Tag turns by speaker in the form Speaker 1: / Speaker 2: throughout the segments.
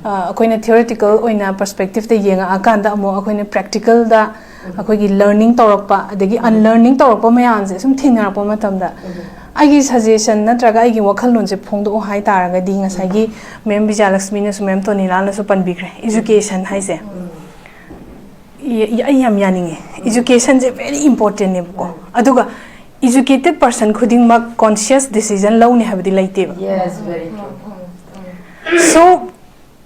Speaker 1: akoina theoretical oina perspective te yenga akanda amo akoina practical da akoigi learning tawrakpa adagi unlearning tawrakpa mayam se sum thingarakpa matamda agi suggestion natraga agi wakhalon je phongdo hai taraga di ngasai gi mem Bijalaxmi na su mem Tonila na su panbikre education haise yam yaninge education is very important ne ko aduga educated person khuding mak conscious decision law ne habdi laite
Speaker 2: yes very true
Speaker 1: so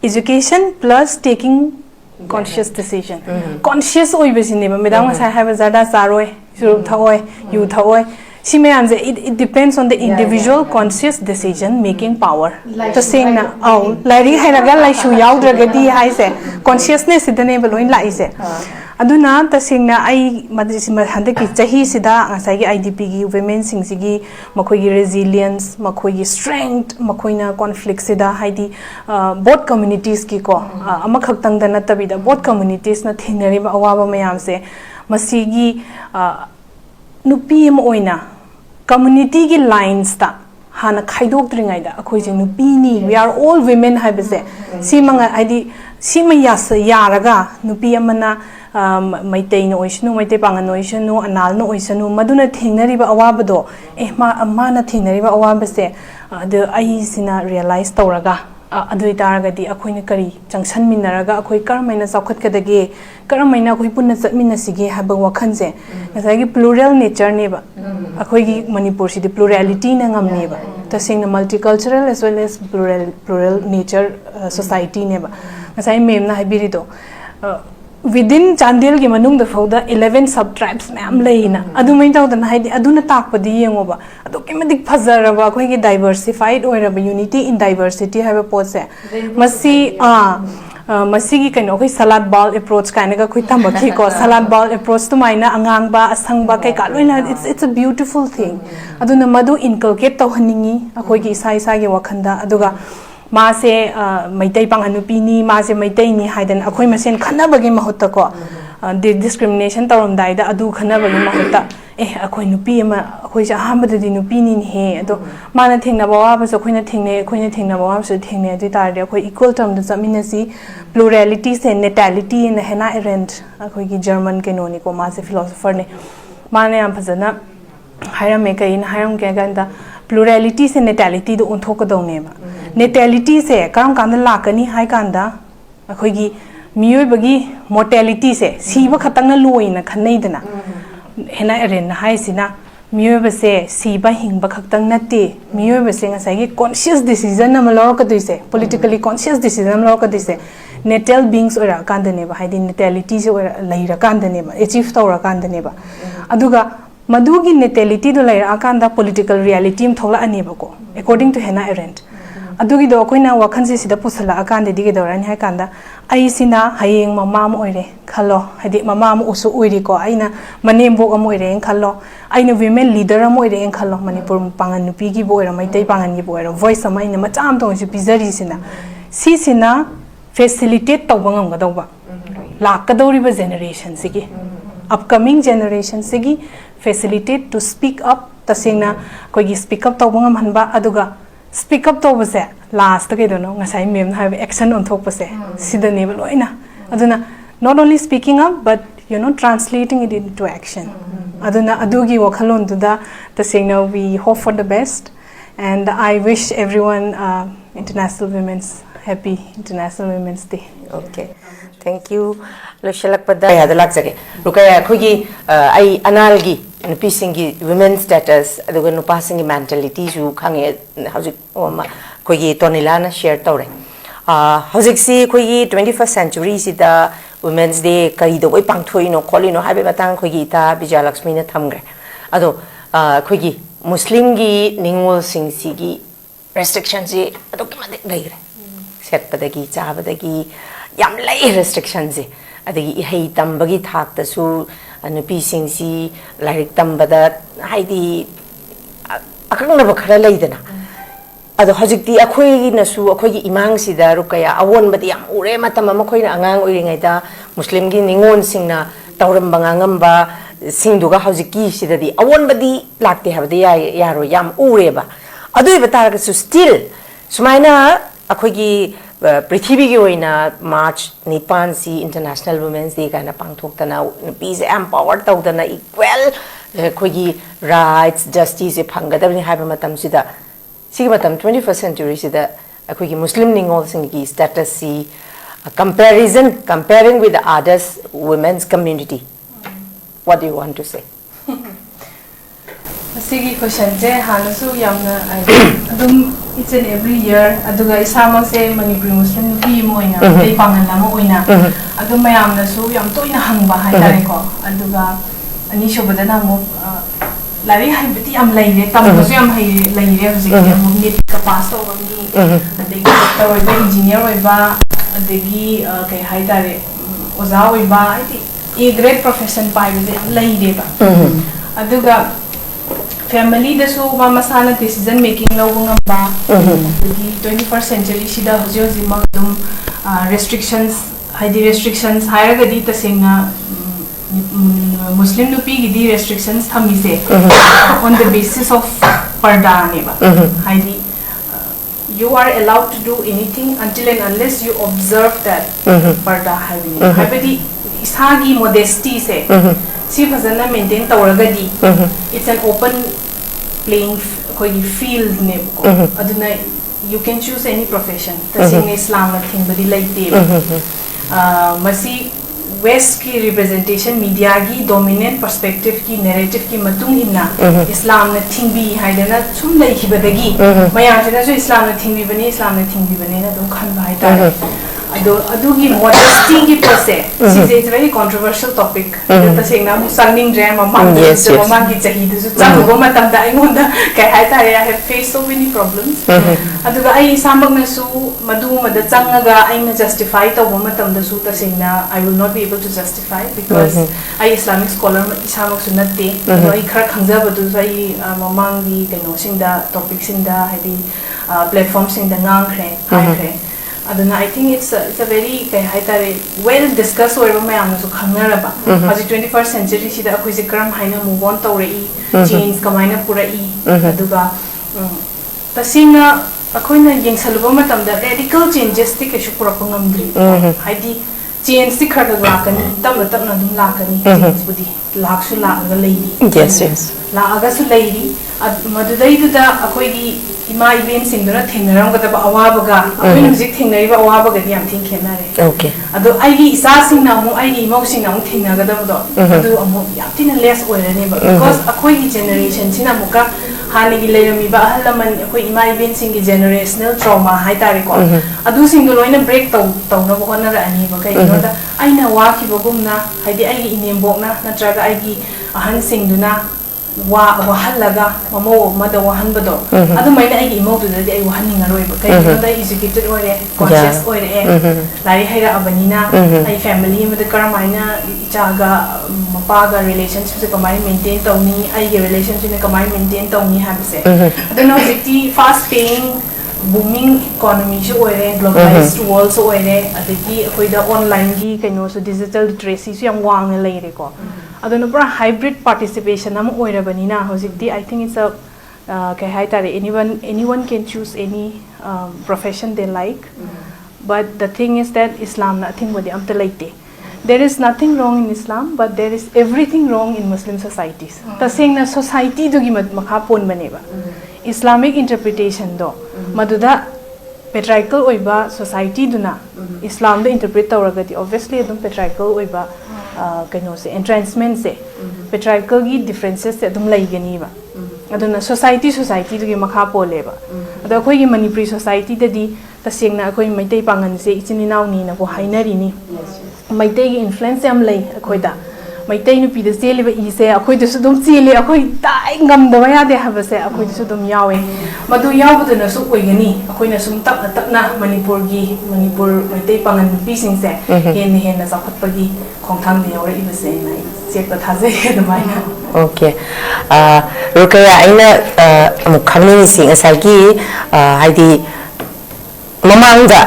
Speaker 1: education plus taking conscious decision conscious oi besine ba medang sai have zada saroi su thoi you thoi it depends on the individual conscious decision making power to saying na oh lari hairaga lai shu yaudra hai se consciousness idane baloin lai se aduna ta singna ai madisima handaki chahi sida ngasai gi IDP gi women sing sigi makhoi gi resilience makhoi gi strength makhoina conflict sida haidi both communities ki ko ama khaktang da natabi da both communities na thinari ba awaba mayam se masigi nupi em oina community gi lines ta hana khaidok dringai da akhoi je nupi ni we are all women habese simanga haidi sima yas yaraga nupi amana maitei no oisnu maitei pangan no oisnu anal no oisnu maduna thingnari ba awabado ma na thingnari ba awabase the ai sina realize tawraga adui taragadi akoina kari jangsan minaraga akoi karmaina saukhat kadage karmaina akoi punna chatmina sige haba wakhanse ngasagi plural nature ne ba akoi gi manipur si plurality na ngamne ba tasing multicultural as well as plural nature society ne ba ngasai mem na habiri do within Chandel gi manung da fauda 11 subtribes ma'am leina adu mai taw dan haidi aduna takpadi yengo ba adu kimadik phazara ba khoi gi diversified oira ba unity in diversity have a pose masi masi gi kaino khoi salad ball approach kaina ga khoi tambaki ko salad ball approach to maina angang ba asang ba kai ka loina it's a beautiful thing aduna madu inculcate taw haningi akhoi gi isa isa gi wakhanda aduga मासे मैतै पांगनुपी नि मासे मैतै नि हाइदन अखोय मसेन खनाबगे महत्ता को discrimination तौरमदाय दा अदु खनाबगे महत्ता अखोय नुपी अमा अखोय जा हामबदि नुपी नि हे अदो माना थेंना बावाबस अखोयना थेंने अखोयना थेंना बावाबस थेंने अदि तारदे अखोय इक्वल टर्म द जमिनसी प्लुरैलिटी से नेटैलिटी इन हेना एरेंट अखोय की जर्मन केनोनी को मासे फिलोसोफर ने माने याम फजना हायरमे कइन हायरम के गंदा प्लुरैलिटी से नेटैलिटी दो उन्थोकदौने बा नेटैलिटी से करम कांदा लाकनी हाय कांदा अखोयगी मियोबगी मोर्टेलिटी से सीबा खतंग लोइना खनैदना हेना एरेन हायसिना मियोबसे सीबा हिंगबा खतंग नते मियोबसे ngasai conscious decision am lorokadise politically conscious decision am lorokadise natal beings ora kandane ba haidi natality se ora laira kandane ba achieve tawra kandane ba aduga madugi natality do laira akanda political reality m thola ani ba ko according to hena arendt adugi do koina wakhan se sida pusala akande dige doran ha kanda ai sina hayeng mama mo oire khalo hadi mama mo usu oire ko aina manembo am oire en khalo aina women leader am oire en khalo manipur pangan nupi gi boira maitai pangan gi boira voice am aina macham tong si pizari sina si sina facilitate tawbangam ga dawba lakadori ba generation sigi upcoming generation sigi facilitate to speak up tasena koi gi speak up tawbangam hanba aduga speak up to base last ke dono ngasai mem have action on thok base sida ne loina aduna not only speaking up but translating it into action aduna adugi wakhalon duda tasena we hope for the best and I wish everyone International Women's Happy International Women's Day.
Speaker 2: Okay, thank you. Loshalakpada ya dalak sake Ruqaiya khogi ai analgi nupisingi women status aduga nupasingi mentality ju khange hauji oma khogi Tonila na share tawre hauji si khogi 21st century sida women's day kari do oi pangthoi no kholi no habi batang khogi ta Bijalaxmi na thamgre ado khogi muslim gi ningol sing si gi restrictions ji ado kimadik leire set padagi chabadagi yam lei restrictions ji adagi hei tambagi thak ta su nupi sing si lairik tambada haidi akangna bakhara leidana ado hojikti akhoi na su akhoi gi imang sida Ruqaiya awon badi yam ure matam ma khoi na angang oiringai da muslim gi ningon sing na tawram bangangam ba singduga hojiki sida di awon badi lakte habdi yaro yam ure ba adoi batara su still sumaina akhoi gi Prithvi ki oina March Nipan si International Women's Day kana pangthoktana nupis empowered tawdana equal khogi rights justice e phangadabni haiba matam sida sigi matam 21st century sida khogi Muslim ningol singi status si comparing with the others women's community. What do you want to say?
Speaker 1: Sigi question je hanasu yamna adum each and every year aduga isama se Manipuri Muslim nupi moina dei pangan lama oina adum mayamna su yam toina hangba hai tare ko aduga ani shobadana mo lari haibati am laire tam su yam hai laire hojik am nit ka pass over ni adegi doctor oiba engineer oiba adegi kai hai tare oza oiba a great profession pai be laire ba aduga family da so ma masana decision making lo ngamba the 21st century sida hojo jima dum restrictions higher gadi ta singna Muslim nupi gidi restrictions thamise on the basis of parda ne ba haidi you are allowed to do anything until and unless you observe that parda haidi isagi modesty se si fazana maintain tawragadi it's an open playing field ne ko aduna you can choose any profession the sing Islam thing badi laite masi west ki representation media gi dominant perspective ki narrative ki matung inna Islam na thing bi haidana sum lai ki badagi maya jena so Islam na thing bi bane na dum khan bai ta adugi modesty ki pose this is a very controversial topic ta singna mu sangning jam among ki chahi du chang go matam da ingonda kai hai ta I have faced so many problems aduga ai sambak na su madu mada changaga aina justify ta go matam da su ta singna I will not be able to justify because I Islamic scholar isamak su natte ai khara khangja badu ai mamang di kano singda topic singda hadi platform singda ngang khre hai khre aduna I think it's a very well discussed over mayam so khangaraba haji 21st century sida akoi se karam haina move on tawrei change kamaina purai aduga tasina akoina yengsaluba matamda radical changes ti keshu purapa ngamdri haidi change ti khada lakani tamna dum lakani change budi laksu laaga leiri
Speaker 2: yes
Speaker 1: laaga su leiri madudai da akoi gi ima event singdura thengnaram gadaba awabaga akoi music thengnaiba awabaga yam thing khenare
Speaker 2: okay
Speaker 1: ado ai gi isa singna mu ai gi mau singna mu thengna gadaba do ado amu yam thina less oirane ba because akoi gi generation sina muka hani gi leirami ba halaman akoi ima event sing gi generational trauma hai tare ko adu singdu loina break taw na bo na ra ani ba kai no da aina wa ki bogumna haidi ai gi inembokna natraga ai gi ahan singduna wahalaga mamo mada wahan bado adu maina ai imo du dadi ai wahan ninga roi ba kai no dai educated ore conscious ore lari haira abanina ai family mada karamaina ichaga mapaga relationship se kamai maintain tawni ai ge relationship ne kamai maintain tawni habse adu no jiti fast paying booming economy jo ore globalized world so ore adagi khoida online gi kaino so digital literacy so yam wang leire ko aduna pura hybrid participation am oirabanina hojikti I think it's a kai hai tare anyone can choose any profession they like but the thing is that Islam na thing bodi amta laite there is nothing wrong in Islam but there is everything wrong in Muslim societies ta singna society dugi makha pon baneba Islamic interpretation do maduda patriarchal oiba society duna Islam da interpret tawragati obviously adum patriarchal oiba kaino se entrancement se patriarchal gi differences se adum laigani ba aduna society dugi makha poleba ado khoi gi Manipuri society da di tasengna khoi maitai pangan se ichininaw ni na ko hainari ni maitai gi influence am lai khoi da maitai nu pi da sele ba ise akhoi da su dum chile akhoi tai ngam da ya de ha ba se akhoi da su dum yawe madu yaw bu na su oigani akhoi na sum tapna Manipur maitai pangan pi sing se hen na sakhat pa gi khongthang de yawe iba se nai check pa tha se da mai
Speaker 2: okay Ruqaiya aina amuk khangni sing asagi haidi mamangda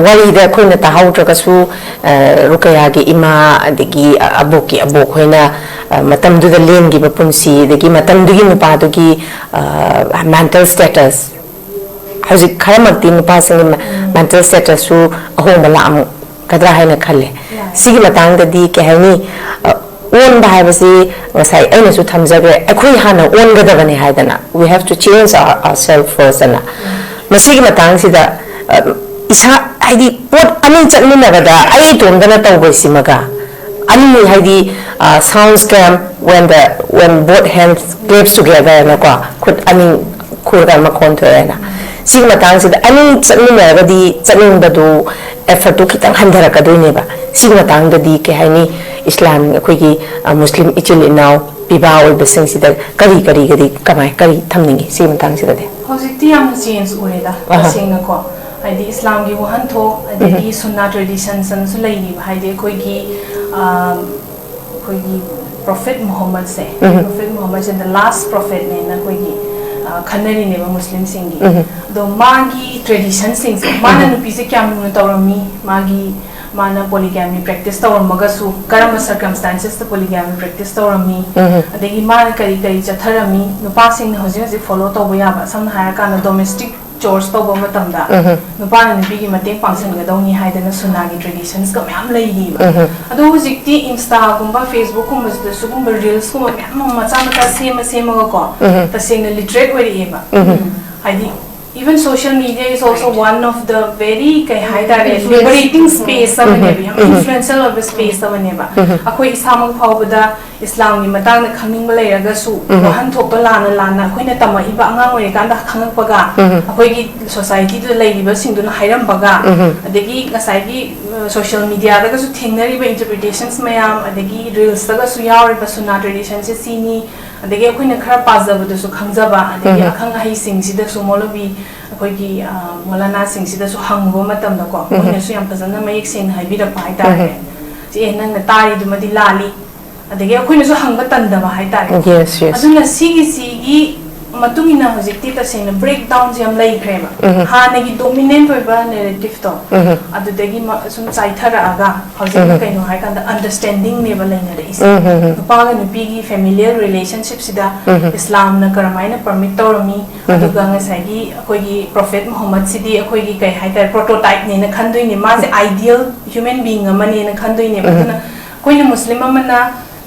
Speaker 2: wali da khoina tahawtra kasu Ruqaiya gi ima adigi aboki abok hoina matam du da len gi bapunsi dagi matam du gi nupa du gi mental status hauzik kharamakti nupasing mental status su ahong balamu kadra haina khalle sigi matang da di ke haini on ba habasi wasai aina su thamjagre akhoi hana on ga da bani haidana we have to change ourselves first ana masigi matang sida isa haidi pot amin chatni nagada ai tom dana tawbasi maga ani haidi sound scam when both hands claps together na ko khut ani khurga ma kon thoena sigi matang sida ani chatni nagadi chatning badu effort to kitang handara ka doine ba sigi matang da di ke haini islam khoi gi muslim ichil now biba ol besing sida kari kamai kari thamningi sigi matang sida de
Speaker 1: hojikti am change oreda sing ko haidi islam gi wahan tho adegi sunna tradition san su lai ni haidi khoi gi prophet muhammad se prophet muhammad is the last prophet ne na khoi gi khanari ne muslim singi do magi tradition sings mana nu pise kyam nu tawrami magi mana polygamy practice tawramaga su karama circumstances the polygamy practice tawrami adegi mana kari chatharami nupa sing hoji follow tawba yaba samna haya kana domestic chores tawba matamda nupa na nupi gi mateng pangsan ga dawni haidana sunagi traditions ka myam lei di ba ado hojikti insta gumba facebook gumba da su gumba reels gumba myam macha mata sema ga ko tasing literate oi ba haidi even social media is also one of the very liberating space influential of the space akoi isamang phawbada islam ni matang na khangning ba leiraga su wahan thokpa lana akoina tama iba angang oi kanda khangak paga akoi gi society du leiriba singduna hairam paga adegi ngasai gi social media daga su thingnari ba interpretations mayam adegi reels daga su yawri ba sunna traditions se sini adegi akoina khara pazabadu su khangjaba adegi akhang hai sing sida su molobi akoi gi molana sing sida su hangbo matam da ko moina su yam phazana mayek sing haibira pa hai tare je nang na tari du madi lali adegi akoina su hangba tandaba hai tare
Speaker 2: yes
Speaker 1: aduna sigi matungina hojikti ta sing breakdown jam lai krema hanagi dominant oiba narrative to adudegi sum chaithara aga hojik kaino hai kan understanding ne ba laina re is paga nupi gi familiar relationship sida islam na karamaina permit tawrami aduga ngasagi akoi gi prophet muhammad sidi akoi gi kai hai tar prototype ne na khandoi ne ma se ideal human being amane na khandoi ne aduna koina muslim amana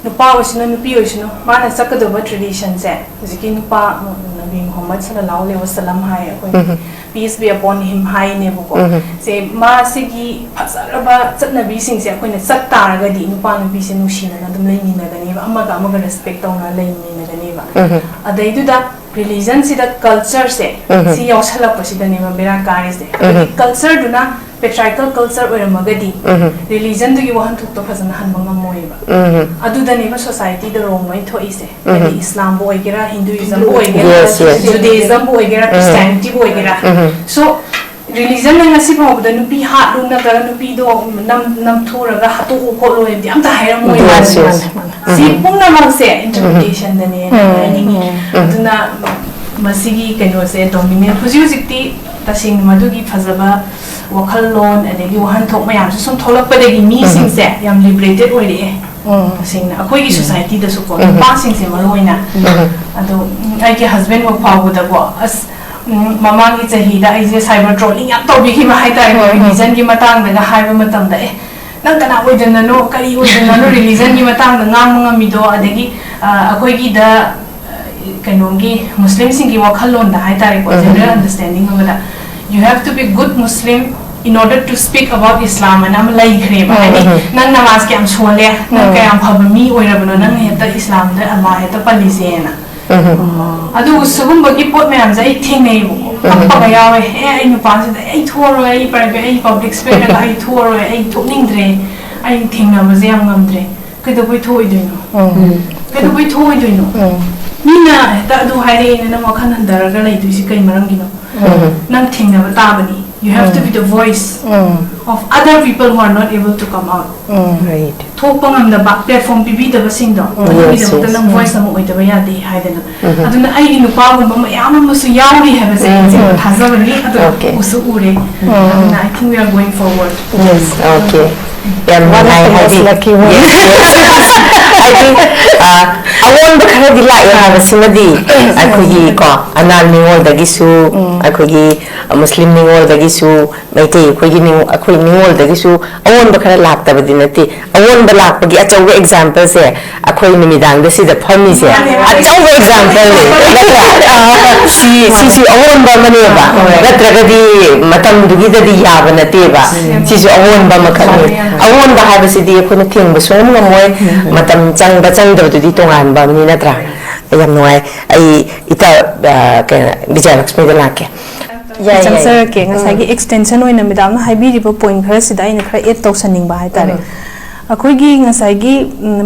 Speaker 1: nupa osino nupi osino mana sakadaba tradition se hojiki nupa nabi muhammad sallallahu alaihi wasallam hai akoi peace be upon him hai ne buko se ma sigi phasaraba chatnabi sing se akoi na sat taraga di nupa nupi se nushina na dum leini na gani ba amaga respect tawna leini na gani ba adai du da religion si da culture se si yausala pasida ne ba bera kari se culture du na patriarchal culture oiramagadi religion du gi wahan thuk to phazana hanbanga moiba adudani ba society da wrong mai thoi se islam bo igera hinduism bo igera judaism bo igera christianity bo igera so religion na si ba da nupi ha lu na ga nupi do nam thuraga hatu ko lo em am ta haira moiba si pungna mang se interpretation da ne ni aduna masigi kaino se dominant hujikti tasing madugi phazaba wakhallon adegi wahan thok mayam su sum tholakpadegi mi sing se yam liberated oire tasing na akoi gi society da su ko pa sing se maloina ado ai ke husband wo phawu da ko as mama gi chahi da ai je cyber trolling yam to bi ki ma hai tai religion gi matang da ga haiba matam da nang kana oidana no kari oidana no religion gi matang da ngam ngami do adegi akoi gi da kanongi muslim sing gi wakhallon da hai tai ko general understanding of that you have to be good muslim in order to speak about islam and am lai khreba nang namaz ke am chole nang ka am phab mi oirabano nang heta islam da allah heta palisena adu usugum bagi pot me am jai thingnei bu appa ga yawe ai nu pa se ai thoro ai private ai public space ga ai thoro ai thokning dre ai thingna ma je am ngam dre ke do boi thoi doino ke do boi thoi doino mina ta du haire na ma khan handara ga lai du si kai marang gino nang thingna ba ta bani you have to be the voice of other people who are not able to come out.
Speaker 2: Right.
Speaker 1: Thokpa ngamdaba platform pibidaba singdo adugidamta nang voice ama oidaba yade haidana aduna ai nupagumba mayam amasu yauri habase thazabani adu usu ure aduna I think we are going forward.
Speaker 2: Yes. Okay. Yeah, one of the lucky ones. I think awon bakara di la ya basimadi akogi ko anal ningol dagisu akogi muslim ningol dagisu maite akogi akoi ningol dagisu awon bakara lakta badinati awon balak pagi achawa example se akoi nimidang da si da phami se achawa example si awon ba mane ba natragadi matam dugi da di yaba nate ba si awon ba makani awon ba habasidi akoi na thing ba som ngamoy matam chang ba chang da di tongan ba ni natra ayam noy ai ita bijay lakshmi da lake
Speaker 1: ya sir ke ngasai gi extension oina midam na haibi ribo point khara sida ina khara add tawsaning ba hai tare akoi gi ngasai gi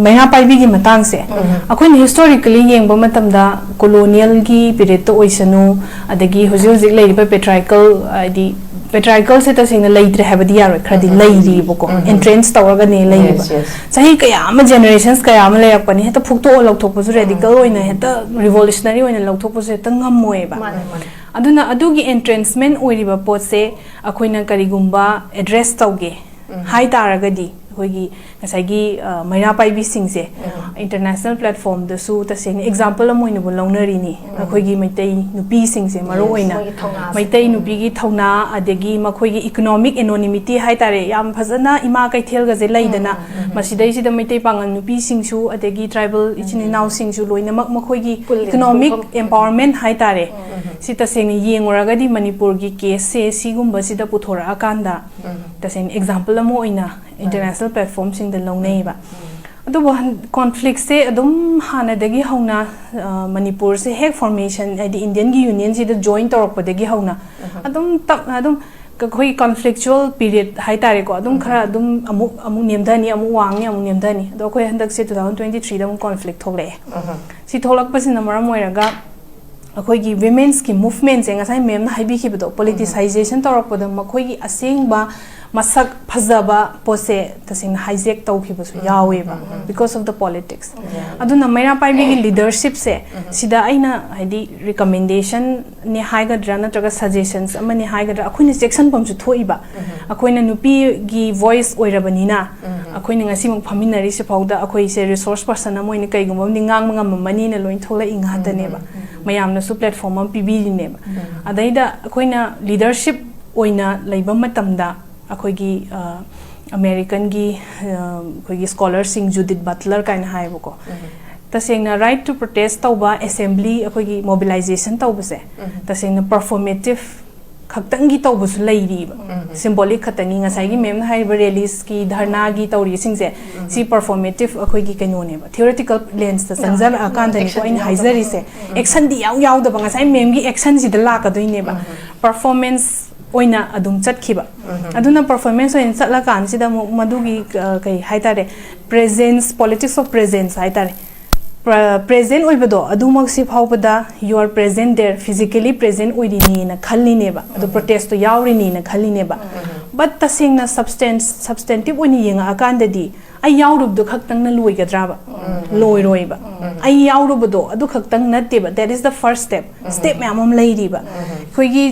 Speaker 1: maina paibi gi matang se akoi ni historically yengba matam da colonial gi period to oisanu adagi hoji hoji lei riba patriarchal di patriarchal se ta sing leitre habadi yar khadi leiri boko entrance tawraga ne leiba sahi kaya ama generations kaya ama leyak pani heta phukto lokthok pu radical oina heta revolutionary oina lokthok pu heta ngamoi ba aduna adugi entrancement oiriba potse akoina karigumba address tawge hai taragadi hoigi ngasagi maina paibi singse international platform da su ta sing example amoina bu launari ni akoigi maitai nupi singse maro oina maitai nupi gi thauna adegi makoigi economic anonymity hai tare yam phazana ima kaithel ga je laidana masidai sida maitai pangal nupi singsu adegi tribal ichini now singsu loina mak makoigi economic empowerment hai tare sita sing yengoraga di manipur gi case se sigumba sida puthora akanda ta sing example amo oina international platform sing the long neighbor adu conflict se adum hana dagi hauna manipur se hek formation the indian gi union se the join torok dagi hauna adum khoi conflictual period hai tare ko adum khara adum amu nemdani amu wangi amu nemdani ado khoi handak se 2023 da conflict thole si tholak pasin namara moiraga akhoi gi women's ki movement se ngasai mem na haibi khibdo politicization torok da makhoi gi asengba masak phazaba pose tasing hijack tawkhibasu yaweba because of the politics aduna maina paibi gi leadership se sida aina haidi recommendation ni haigadra natraga suggestions amani haigadra akhoi section pamsu thoiba akhoi na nupi gi voice oirabanina akhoi ni ngasi muk phaminari se phauda akhoi se resource person amoini kaigum ni ngang mangam mani na loin thola inga daneba mayam na su platform am pibiri neba adaida akhoi na leadership oina leiba matamda akoigi American gi akoigi scholar sing Judith Butler kind haibo ko tasengna right to protest tauba assembly akoigi mobilization tauba se tasengna performative khaktangi tauba su leiri symbolic khatani ngasai gi mem na haiba rallies ki dharna gi tauri sing se si performative akoigi kaino ne ba theoretical lens ta sanjal akan dani ko in haizari se action di yaw da ba ngasai mem gi action si da la ka doi ne ba performance oina adum chatkhiba aduna performance oina chatla kan sida madugi kai haitare presence politics of presence haitare present oibado adumak si phawbada you are present there physically present oirini na khalli neba adu protest to yawrini na khalli neba but tasingna substantive oini yenga akandadi ai yawrub du khaktang na loigadraba loiroiba ai yawrubado adu khaktang natteba that is the first step mamam leiriba khoigi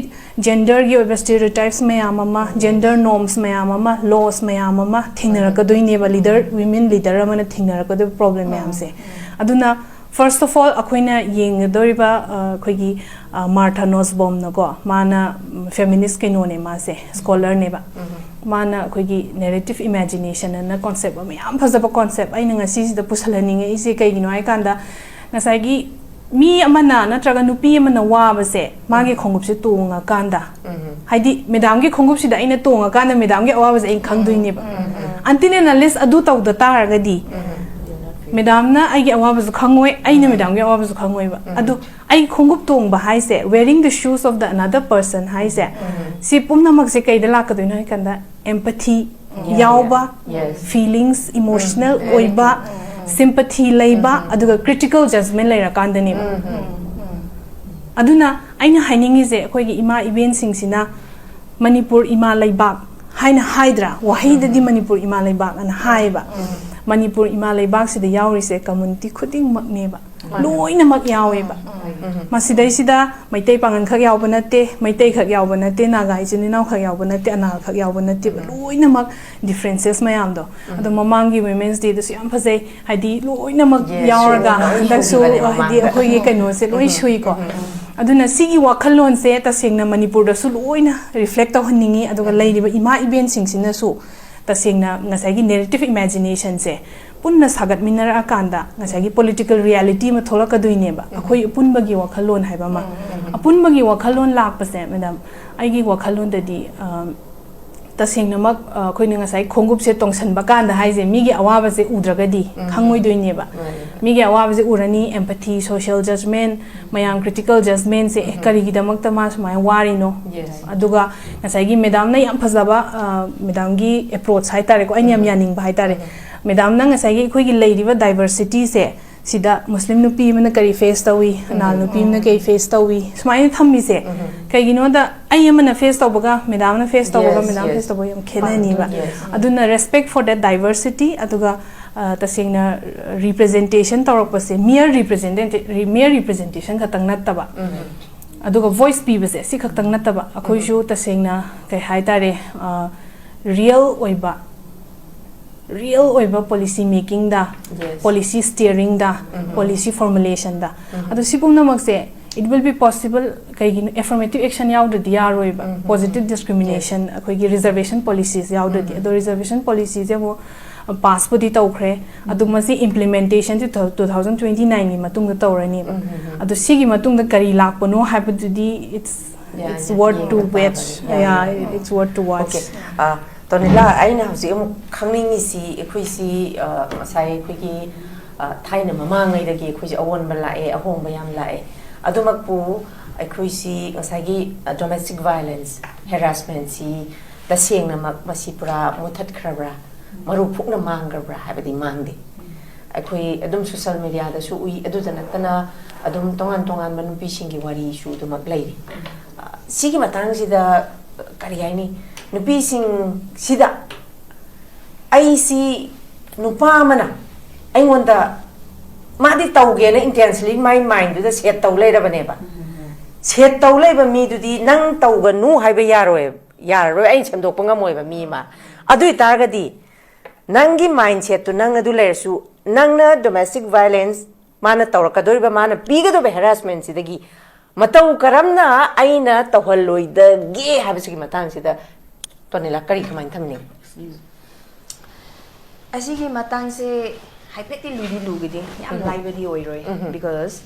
Speaker 1: gender gi oiba stereotypes mayamama gender norms mayamama laws mayamama thingnarakadoi leader women leader amana thingnarakadu problem mayamse aduna first of all akoina yengdoriba khoigi Martha Nussbaum na go mana feminist kenone ma se scholar neba mana khoigi narrative imagination na concept am phazaba concept aina ngasi sida pusalani nge ise kaigino ai kanda ngasai gi mi amana natraga nupi amana waba se magi khongup se tunga kanda haidi medam gi khongup sida aina tunga kanda medam gi awaba se in khangduini ba antine na list adu taw da taraga di medam na ai gi awaba su khangoi aina medam gi awaba su khangoi ba adu ai khongup tung ba hai se wearing the shoes of the another person hai se si pumna mak se kaida la ka doina kanda empathy yauba feelings emotional oiba sympathy leiba aduga critical judgment leira kandani aduna aina hainingi je khoi gi ima event sing sina manipur ima leibak haina haidra wahida di Manipur ima leibak ana haiba Manipur ima leibak sida yauri se community khuding makneba loina mak yaweba masidai sida maitai pangan khak yaw banate maitai khak yaw banate naga ijini naw khak yaw banate anal khak yaw banate loina mak differences mayam do ado mamangi women's day das yam phasai haidi loina mak yawraga dak so haidi akhoi ge kaino se loi shui ko aduna sigi wakhalon se ta sengna Manipur da su loina reflect taw haningi aduga leiriba ima event sing sina su ta sengna ngasai gi narrative imagination se punna sagat minara akanda ngasagi political reality ma thola kaduine ba akhoi punbagi wakhalon haiba ma apunbagi wakhalon lakpase madam aigi wakhalon dadi tasengna mak khoi ni ngasai khongup se tongsan ba kanda haije migi awaba se udragadi khangoi doine ba migi awaba se urani empathy social judgment mayam critical judgment se kari gi damak ta mas mai wari no aduga ngasagi madam na yam phazaba madam gi approach hai tare ko ani yam yaning ba hai tare Madam nang asagi khoi gi leiriba diversity se sida Muslim nupi mana kari face tawi anal nupi mana kai face tawi smai thammi se kai gi no da ai mana face tawaga madam na face tawaga madam face tawa yam khena ni ba aduna respect for that diversity aduga tasengna representation tawrak pase mere representation khatang nattaba aduga voice pi base si khatang nattaba akhoi ju tasengna kai hai tare real oiba policy making da policy steering da policy formulation da adu sipumna makse it will be possible kai affirmative action yaud di yaroiba positive discrimination akhoi gi reservation policies yaud di adu reservation policies ebo pass pudi tawkhre adu masi implementation 2029 ni matung da tawrani ba adu sigi matung da kari lakpono habudi it's worth to watch it's worth to watch
Speaker 2: Tonila aina hausi amu khangning si ekhoi si sai ekhoi ki thaina mamangai da gi ekhoi awon bala e ahong bayam la e adumak pu ekhoi si ngasai gi domestic violence harassment si da sengna mak masi pura muthat khrabra maru phukna mangrabra habadi mangdi ekhoi adum social media da su ui adu janatana adum tongan tongan manupi singi wari su dumak leiri sigi matang sida kari haini nupi sing sida ai si nupa mana ai ngonda madi tauge na intensely my mind da set taw leira bane ba set taw leiba mi du di nang tauga nu haiba yaroi ai semdok pangamoi ba mi ma adui targadi nangi mindset tu nang adu lersu nangna domestic violence mana tawrakadori ba mana pigado be harassment sidagi matau karamna aina tawhalloi da ge habisigi matang sida Tonila kari kamain thamni
Speaker 3: asigi matang se haipeti lugidi yam laibadi oiroi because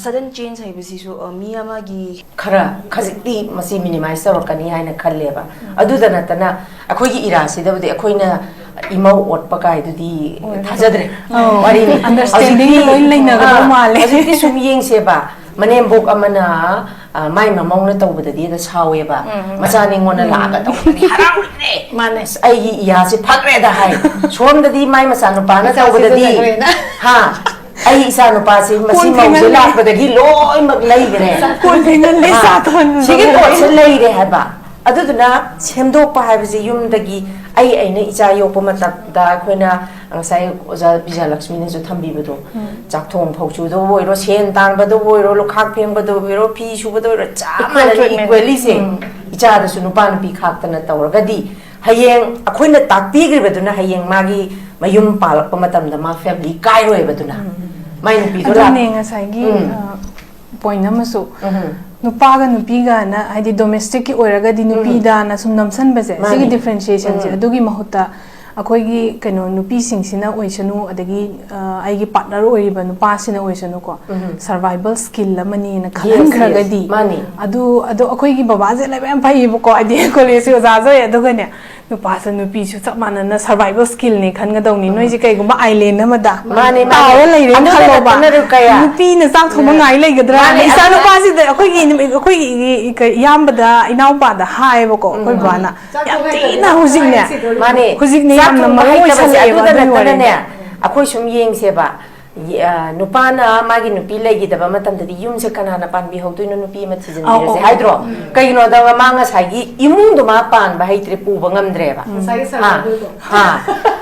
Speaker 3: sudden change haibisi su miyama gi
Speaker 2: khara khazikti masi minimize tawrakani haina khalleba aduda natana akhoi gi ira sida budi akhoina imau otpa kai dudi thajadre wari ni
Speaker 1: understanding loin leina ga male
Speaker 2: asigi sum yeng se ba manem bok amana mai mamong na tawbada di da sawe ba masani ngona laga taw ni harau ne manes ai ya si phakre da hai som da di mai masanu pa na tawbada di ha ai isa no pa si masi mau de la ba da gi loi mak lai gre
Speaker 1: kon thengan le sa thon
Speaker 2: sigi to se lai re ha ba aduduna semdok pa ha bi yum da gi ai na icha yok pa mata da khoina sai oja bija lakshmi ne jo thambi ba do chak thong phau chu do boiro sen tan ba do boiro lo khak pheng ba do boiro phi shu ba do chama la equally se icha da su nu pa pi khak ta na tawraga di hayeng akhoina takpi gri ba do na hayeng magi mayum palak pa matam da ma family kai roi ba do na mai pi do la
Speaker 1: ne ngasai gi point amasu nupaga nupiga na haidi domestic ki oiraga di nupida na sum namsan base sigi differentiation je adugi mahuta akhoi gi kano nupi sing sina oisanu adagi ai gi partner oiriba nupa sina oisanu ko survival skill lamani na khalan khraga di adu akhoi gi baba je lai bam phai bu ko adi college jo za zo aduga ne nupa sa nupi su chap mana na survival skill ni khan ga dong ni noi ji kai guma island amada
Speaker 2: mane
Speaker 1: tawa lai re khalo ba nupi na chak thoma ngai lai gadra isa nupa si da akhoi gi yambada inau ba da hai ba ko akhoi ba na yatina hujik ne
Speaker 2: mane
Speaker 1: hujik ne yam na mai chale ba da ne
Speaker 2: akhoi sum yeng se ba nupana magi nupi lagi daba matam tadi yum se kanana pan bi hautu no nupi ma thijin dire se haidro kai no da manga sagi imung do ma pan ba haitre pu bangam dreba ha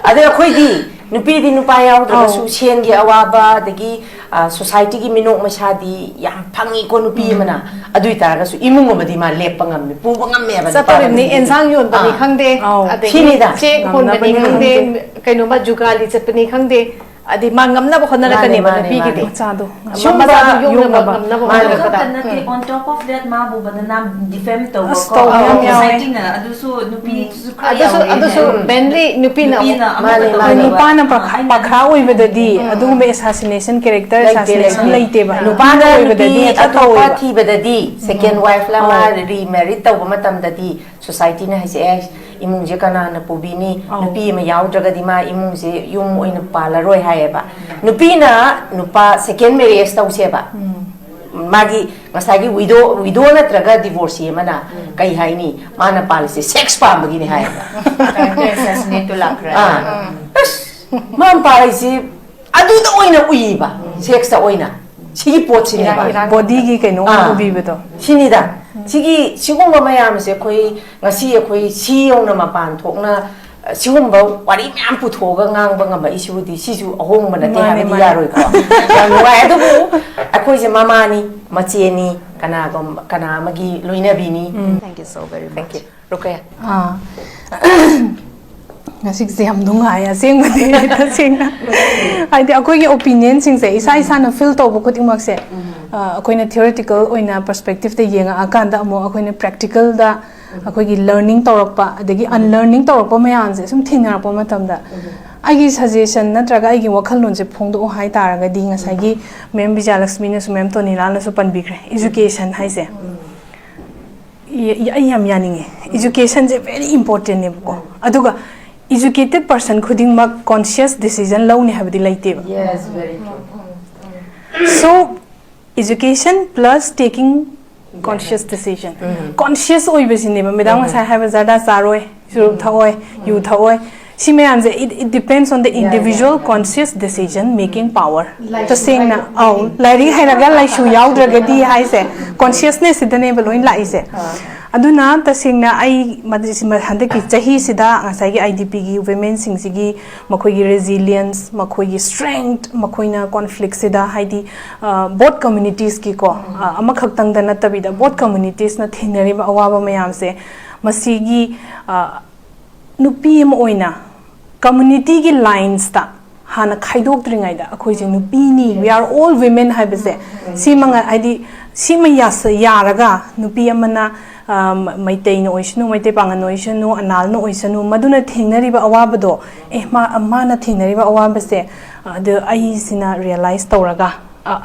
Speaker 2: ade khoi di nupi di nupa yaw dra su chen gi awaba dagi society gi minok masadi yam phangi ko nupi mana adui tara su imung ma di ma lepangam pu bangam me ba
Speaker 4: sapar ni ensang yon ba ni khangde
Speaker 2: chini da
Speaker 4: che khon ba ni khangde kai no ma jugali chapni khangde adi mangam na bkhon na kani ba pi gi de
Speaker 1: chado
Speaker 4: shumba da yung na ngam na bkhon na
Speaker 3: kanati on top of that ma bu badana defame to ko
Speaker 1: society
Speaker 3: na adusu nupi su
Speaker 4: adusu benly nupi na
Speaker 1: nupa na pakha oibadadi adugumba assassination character assassination laite ba
Speaker 2: nupa na oibadadi atopa thi badadi second wife la ma remarried to matam dadi society na haise imung je kana na pubini nupi ma yaw draga di ma imung je yung oina pala roi haeba nupi na nupa second marriage tau se ba magi ngasagi widow na traga divorce mana kai haini mana policy sex pa magi ni haeba
Speaker 3: assassinate to lakra
Speaker 2: man policy adu da oina uiba sex ta oina sigi pot sini ba
Speaker 1: body gi kaino ubi bedo
Speaker 2: sini da sigi sigumba mayam se khoi ngasi khoi si yong na mapan thokna sigumba wari myam pu thoga ngang ba ngam isu di sisu ahong mana te ha bi ya roi ko yang wa adu bu akhoi je mama ni mache ni kana magi loina bi ni
Speaker 3: thank you so very much
Speaker 2: thank you Ruqaiya
Speaker 1: ngasik se ham dunga ya seng bade ta sengna ai de akoi gi opinion sing se isa isa na feel to bu kuting mak se akoi na theoretical oina perspective te yenga akanda mo akoi na practical da akoi gi learning torokpa adegi unlearning torokpa mayan se sum thingara pa matam da agi suggestion na traga agi wakhal non se phongdo hai taraga di ngasai gi mem Bijalaxmi na su mem to nila na su panbigre education hai se ai yam yaninge education je very important ne ko aduga educated person khuding mak conscious decision law ne habdi laite ba
Speaker 2: yes very true
Speaker 1: so education plus taking conscious decision conscious oi besine ba medang sa have zada saroi su thoi you thoi si me amze it depends on the individual conscious decision making power to saying na au lari hairaga lai shu yaudra hai se consciousness idane ba loin lai se aduna tasingna ai madisi mahande ki chahi sida ngasai gi IDP gi women sing sigi makhoi gi resilience makhoi gi strength makhoi na conflict sida haidi both communities ki ko ama khaktang da natabi da both communities na thinari ba awaba mayam se masigi nupi em oina community gi lines ta hana khaidok dringai da akhoi je nupi ni we are all women haibase simanga haidi sima yas yaraga nupi amana maitei no oisnu maitei pangan oisnu anal no oisnu maduna thingnari ba awaba do ma na thingnari ba awaba se de ai sina realize tawraga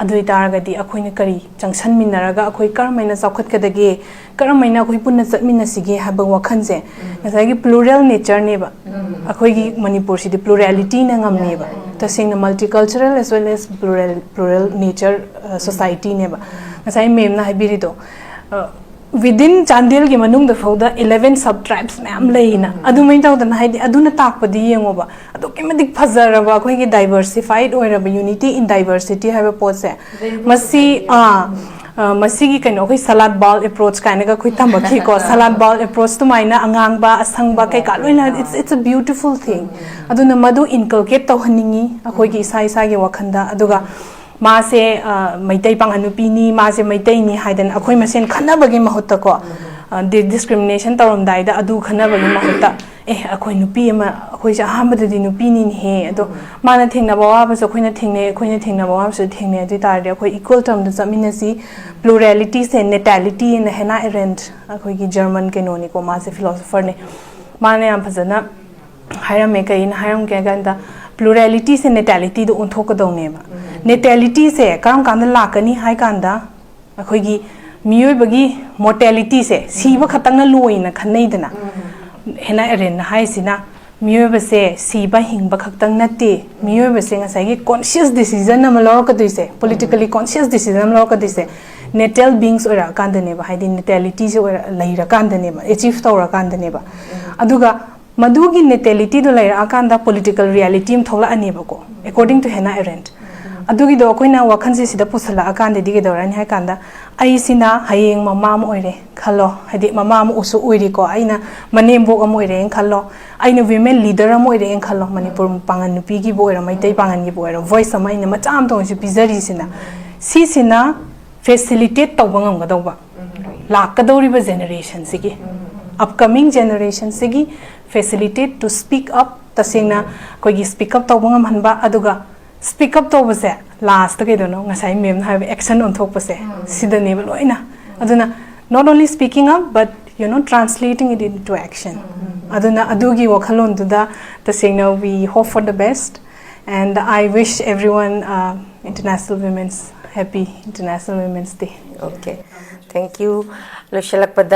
Speaker 1: adui taraga di akhoi na kari jangsan minaraga akhoi karmaina sakhat kadage karmaina akhoi punna chatmina sige haba wakhan se ngasai gi plural nature ne ba akhoi gi manipur si di plurality na ngam ne ba tasing na multicultural as well as plural nature society ne ba ngasai mem na habiri do within Chandel ki manung da fauda 11 subtribes ma'am leina adu mai taw dan haidi aduna takpadi yengo ba adu kemadik phazara ba khoi ki diversified oira ba unity in diversity have a pose masi masi gi kaino khoi salad ball approach kaina ga khoi tamaki ko salad ball approach to maina angang ba asang ba kai ka loina it's a beautiful thing aduna madu inculcate to haningi akhoi ki isa isa gi wakhanda aduga मासे मैतै पांग अनुपीनी मासे मैतै नि हाइदन अखोय मसेन खनबगे महत्ता को discrimination तौरम दाइदा अदु खनबगे महत्ता अखोय नुपी अमा अखोय जा हामददि नुपीनी हे अदो माना थेंना बावाबस अखोयना थेंना बावाबस थेंने अदि तारदे अखोय इक्वल टर्म द जमिनसी प्लुरैलिटी से नेटैलिटी इन हेना एरेंट अखोय की जर्मन के नोनी को मासे फिलोसोफर ने माने याम फजना हायरमे कइन हायरम के गंदा प्लुरैलिटी से नेटैलिटी दो उन्थोकदौने बा नेटैलिटी से करम कांदा लाकनी हाय कांदा अखोयगी मियोबगी मोर्टेलिटी से सीबा खतंग लोइना खनैदना हेना एरेन हायसिना मियोब से सीबा हिंगबा खतंग नते मियोब से ngasai conscious decision am lorokadise politically conscious decision am lorokadise natal beings ora kandane ba haidi natality se ora laira kandane ba achieve tawra kandane ba aduga madugi natality do laira akanda political reality m thola ani ba ko according to hena arendt ꯑꯗꯨꯒꯤ ꯗꯣ ꯑꯩꯈꯣꯏꯅ ꯋꯥꯈꯟꯁꯤ ꯁꯤꯗ ꯄꯨꯁꯜꯂꯛꯑꯀꯥꯟꯗꯗꯤ ꯀꯩꯗꯧꯔꯅꯤ ꯍꯥꯏ ꯀꯥꯟꯗ ꯑꯩꯁꯤꯅ ꯍꯌꯦꯡ ꯃꯃꯥ ꯑꯃ ꯑꯣꯏꯔꯦ ꯈꯜꯂꯣ ꯍꯥꯏꯗꯤ ꯃꯃꯥ ꯑꯃ ꯎꯁꯨ ꯑꯣꯏꯔꯤꯀꯣ ꯑꯩꯅ ꯃꯅꯦꯝꯕꯣꯛ ꯑꯃ ꯑꯣꯏꯔꯦꯅ ꯈꯜꯂꯣ ꯑꯩꯅ ꯋꯤꯃꯦꯟ ꯂꯤꯗꯔ ꯑꯃ ꯑꯣꯏꯔꯦꯅ ꯈꯜꯂꯣ ꯃꯅꯤꯄꯨꯔ ꯄꯥꯡꯒꯟ ꯅꯨꯄꯤꯒꯤꯕꯨ ꯑꯣꯏꯔꯣ ꯃꯩꯇꯩ ꯄꯥꯡꯒꯟꯒꯤꯕꯨ ꯑꯣꯏꯔꯣ ꯚꯣꯏꯁ ꯑꯃ ꯑꯩꯅ ꯃꯆꯥ ꯑꯃ ꯇꯧꯔꯁꯨ ꯄꯤꯖꯔꯤꯁꯤꯅ ꯁꯤꯁꯤꯅ ꯐꯦꯁꯤꯂꯤꯇꯦꯠ ꯇꯧꯕ ꯉꯝꯒꯗꯧꯕ ꯂꯥꯛꯀꯗꯧꯔꯤꯕ ꯖꯦꯅꯦꯔꯦꯁꯟꯁꯤꯒꯤ upcoming generationsigi facilitate to speak up tasengna koigi speak up tawba ngamhanba aduga speak up tawbase last ta kaidono ngasai mem have action on thokpase sidane loina aduna not only speaking up but translating it into action aduna adugi wakhalon duda tasengna we hope for the best and I wish everyone happy International Women's Day.
Speaker 2: Okay, thank you. Lushalakpada